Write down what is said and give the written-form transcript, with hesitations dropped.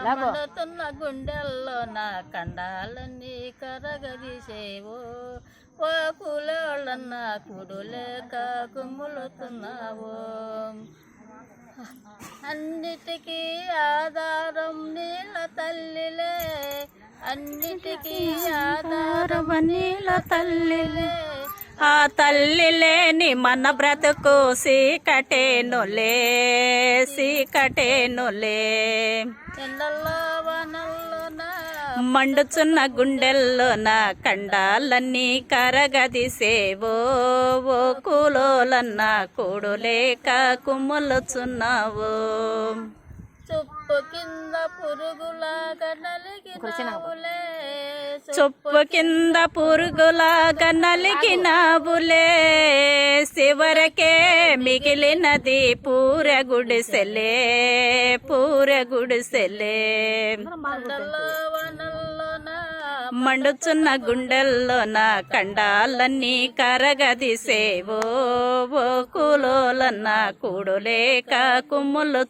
మండుతున్న గుండెల్లో నా కండాలన్నీ కరగదీసేవో ఓ కూలోళ్ళన్నా కుడులేక కుమ్ములుతున్నావో అన్నిటికీ ఆధారం నీళ్ళ తల్లిలే అన్నిటికీ ఆధారం నీళ్ళ తల్లిలే ఆ తల్లి లేని మన బ్రతుకు సీకటేనులే సీకటేనులే ఎండల్లో వనల్లోన మండుచున్న గుండెల్లోన కండాలన్నీ కరగదిసేవో ఓ కూలోలన్న కూడులేక కుమ్ములుచున్నావు చుప్పు కింద పురుగులాగా నలిగినావులే చొప్పు కింద పురుగులాగా నలిగినావులే చివరకే మిగిలినది పూర గుడిసెలే పూర గుడిసెలే ఎండల్లో వనల్లోన మండుచున్న గుండెల్లోన కండాలన్నీ కరగదిసేవో ఓ కూలోలన్న కూడులేక కుమ్ములు